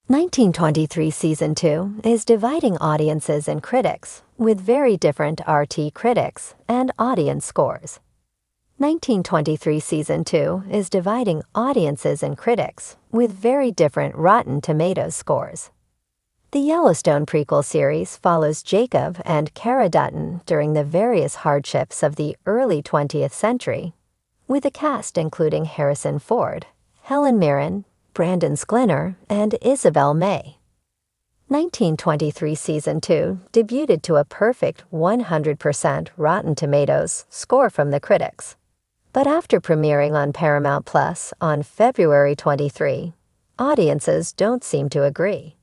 1923 Season 2 is dividing audiences and critics, with very different RT critics and audience scores. 1923 Season 2 is dividing audiences and critics, with very different Rotten Tomatoes scores. The Yellowstone prequel series follows Jacob and Cara Dutton during the various hardships of the early 20th century, with a cast including Harrison Ford, Helen Mirren, Brandon Sklenar, and Isabel May. 1923 Season 2 debuted to a perfect 100% Rotten Tomatoes score from the critics. But after premiering on Paramount Plus on February 23, audiences don't seem to agree.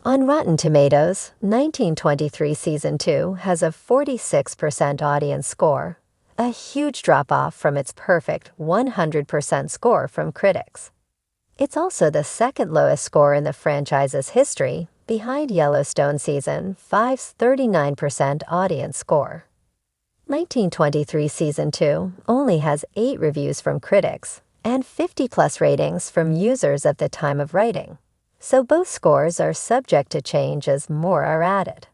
On Rotten Tomatoes, 1923 Season 2 has a 46% audience score, a huge drop-off from its perfect 100% score from critics. It's also the second lowest score in the franchise's history, behind Yellowstone Season 5's 39% audience score. 1923 Season 2 only has 8 reviews from critics and 50+ ratings from users at the time of writing, so both scores are subject to change as more are added.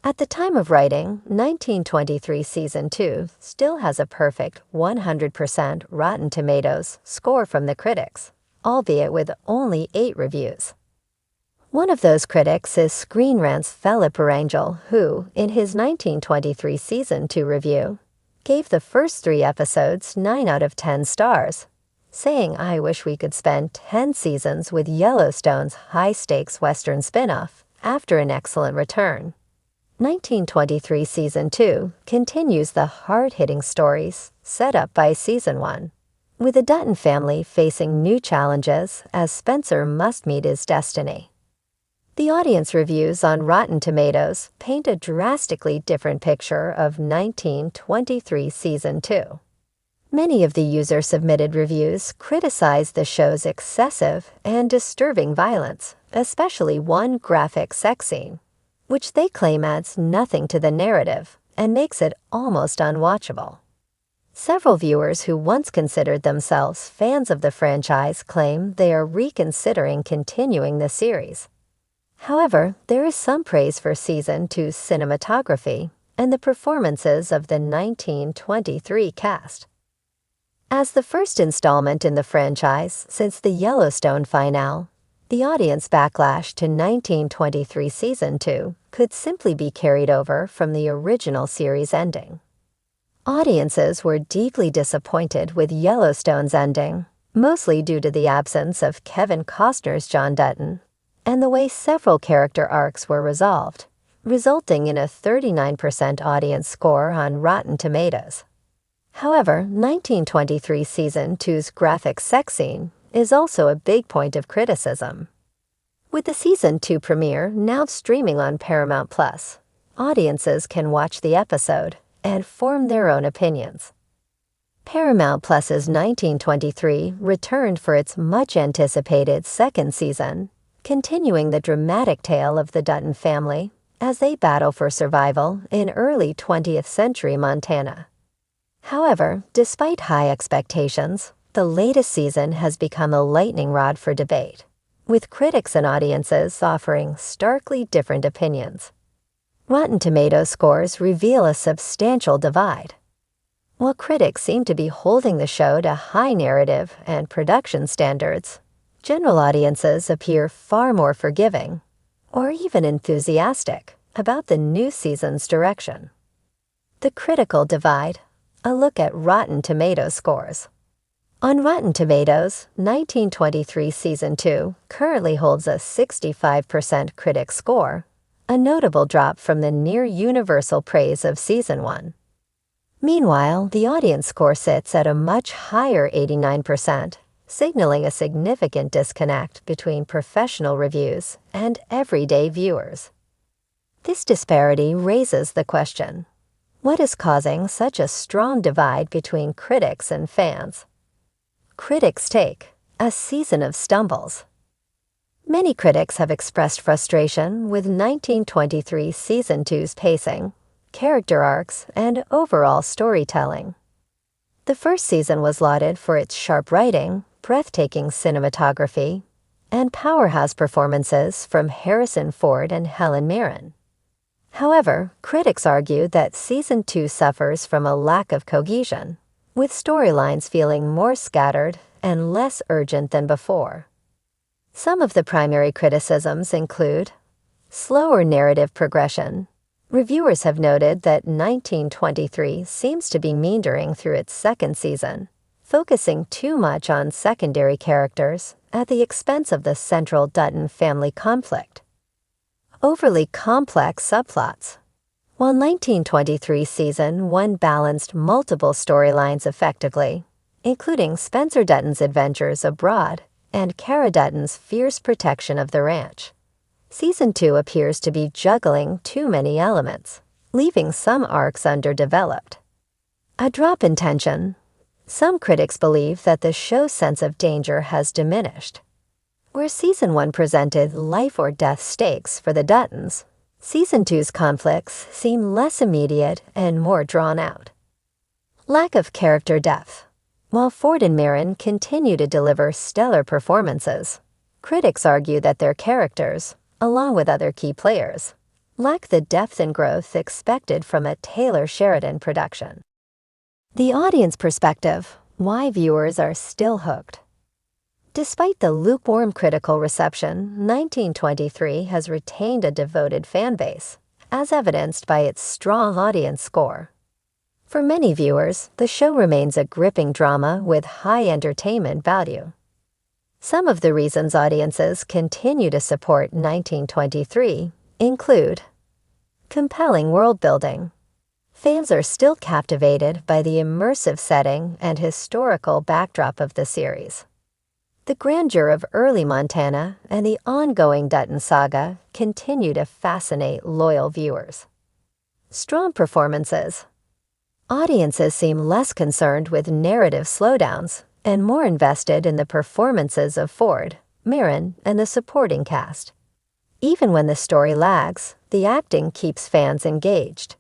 At the time of writing, 1923 Season 2 still has a perfect 100% Rotten Tomatoes score from the critics, albeit with only 8 reviews. One of those critics is Screen Rant's Philip Arangel, who, in his 1923 Season 2 review, gave the first 3 episodes 9 out of 10 stars, saying, "I wish we could spend 10 seasons with Yellowstone's high-stakes Western spin-off after an excellent return." 1923 Season 2 continues the hard-hitting stories set up by Season 1, with the Dutton family facing new challenges as Spencer must meet his destiny. The audience reviews on Rotten Tomatoes paint a drastically different picture of 1923 Season 2. Many of the user-submitted reviews criticize the show's excessive and disturbing violence, especially one graphic sex scene, which they claim adds nothing to the narrative and makes it almost unwatchable. Several viewers who once considered themselves fans of the franchise claim they are reconsidering continuing the series. However, there is some praise for Season 2's cinematography and the performances of the 1923 cast. As the first installment in the franchise since the Yellowstone finale, the audience backlash to 1923 Season 2 could simply be carried over from the original series ending. Audiences were deeply disappointed with Yellowstone's ending, mostly due to the absence of Kevin Costner's John Dutton and the way several character arcs were resolved, resulting in a 39% audience score on Rotten Tomatoes. However, 1923 Season 2's graphic sex scene is also a big point of criticism. With the Season 2 premiere now streaming on Paramount Plus, audiences can watch the episode and form their own opinions. Paramount Plus's 1923 returned for its much-anticipated second season, continuing the dramatic tale of the Dutton family as they battle for survival in early 20th century Montana. However, despite high expectations, the latest season has become a lightning rod for debate, with critics and audiences offering starkly different opinions. Rotten Tomatoes scores reveal a substantial divide. While critics seem to be holding the show to high narrative and production standards, general audiences appear far more forgiving, or even enthusiastic, about the new season's direction. The critical divide, a look at Rotten Tomatoes scores. On Rotten Tomatoes, 1923 Season 2 currently holds a 65% critic score, a notable drop from the near-universal praise of Season 1. Meanwhile, the audience score sits at a much higher 89%, signaling a significant disconnect between professional reviews and everyday viewers. This disparity raises the question: what is causing such a strong divide between critics and fans? Critics' take: a season of stumbles. Many critics have expressed frustration with 1923 Season 2's pacing, character arcs, and overall storytelling. The first season was lauded for its sharp writing, breathtaking cinematography, and powerhouse performances from Harrison Ford and Helen Mirren. However, critics argue that Season 2 suffers from a lack of cohesion, with storylines feeling more scattered and less urgent than before. Some of the primary criticisms include slower narrative progression. Reviewers have noted that 1923 seems to be meandering through its second season, focusing too much on secondary characters at the expense of the central Dutton family conflict. Overly complex subplots. While 1923 Season 1 balanced multiple storylines effectively, including Spencer Dutton's adventures abroad and Cara Dutton's fierce protection of the ranch, Season 2 appears to be juggling too many elements, leaving some arcs underdeveloped. A drop in tension. Some critics believe that the show's sense of danger has diminished. Where Season 1 presented life-or-death stakes for the Duttons, Season 2's conflicts seem less immediate and more drawn out. Lack of character depth. While Ford and Mirren continue to deliver stellar performances, critics argue that their characters, along with other key players, lack the depth and growth expected from a Taylor Sheridan production. The audience perspective: why viewers are still hooked. Despite the lukewarm critical reception, 1923 has retained a devoted fan base, as evidenced by its strong audience score. For many viewers, the show remains a gripping drama with high entertainment value. Some of the reasons audiences continue to support 1923 include compelling world building. Fans are still captivated by the immersive setting and historical backdrop of the series. The grandeur of early Montana and the ongoing Dutton saga continue to fascinate loyal viewers. Strong performances. Audiences seem less concerned with narrative slowdowns and more invested in the performances of Ford, Mirren, and the supporting cast. Even when the story lags, the acting keeps fans engaged.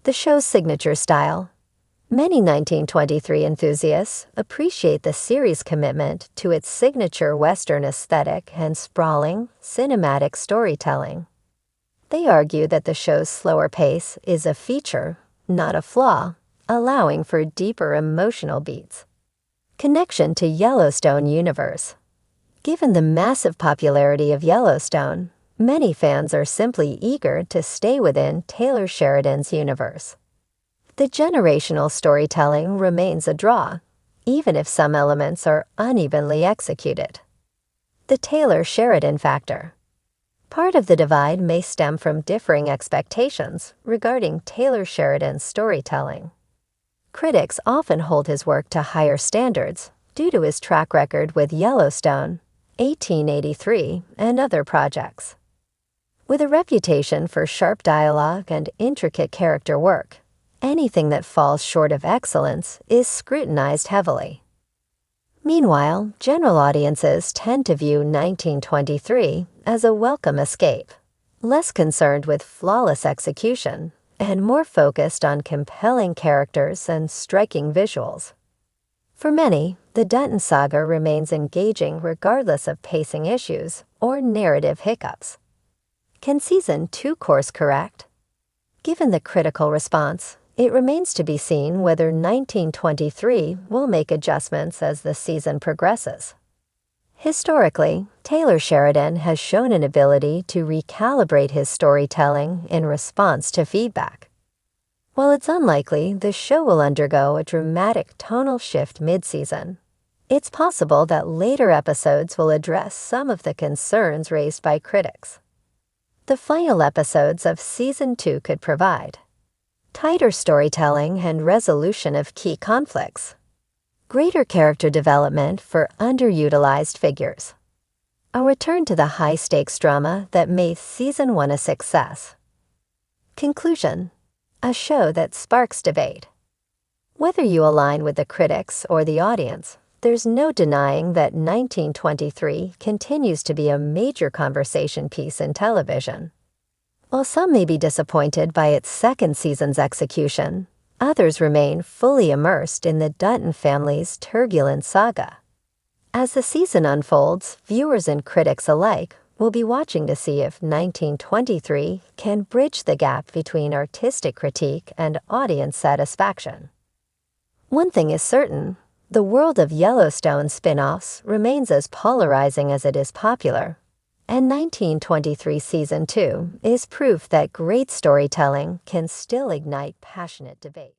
The show's signature style. Many 1923 enthusiasts appreciate the series' commitment to its signature Western aesthetic and sprawling, cinematic storytelling. They argue that the show's slower pace is a feature, not a flaw, allowing for deeper emotional beats. Connection to Yellowstone universe. Given the massive popularity of Yellowstone, many fans are simply eager to stay within Taylor Sheridan's universe. The generational storytelling remains a draw, even if some elements are unevenly executed. The Taylor Sheridan factor. Part of the divide may stem from differing expectations regarding Taylor Sheridan's storytelling. Critics often hold his work to higher standards due to his track record with Yellowstone, 1883, and other projects. With a reputation for sharp dialogue and intricate character work, anything that falls short of excellence is scrutinized heavily. Meanwhile, general audiences tend to view 1923 as a welcome escape, less concerned with flawless execution and more focused on compelling characters and striking visuals. For many, the Dutton saga remains engaging regardless of pacing issues or narrative hiccups. Can Season 2 course correct? Given the critical response, it remains to be seen whether 1923 will make adjustments as the season progresses. Historically, Taylor Sheridan has shown an ability to recalibrate his storytelling in response to feedback. While it's unlikely the show will undergo a dramatic tonal shift mid-season, it's possible that later episodes will address some of the concerns raised by critics. The final episodes of Season 2 could provide tighter storytelling and resolution of key conflicts, greater character development for underutilized figures, a return to the high-stakes drama that made Season 1 a success. Conclusion: a show that sparks debate. Whether you align with the critics or the audience, there's no denying that 1923 continues to be a major conversation piece in television. While some may be disappointed by its second season's execution, others remain fully immersed in the Dutton family's turbulent saga. As the season unfolds, viewers and critics alike will be watching to see if 1923 can bridge the gap between artistic critique and audience satisfaction. One thing is certain, the world of Yellowstone spin-offs remains as polarizing as it is popular, and 1923 Season 2 is proof that great storytelling can still ignite passionate debate.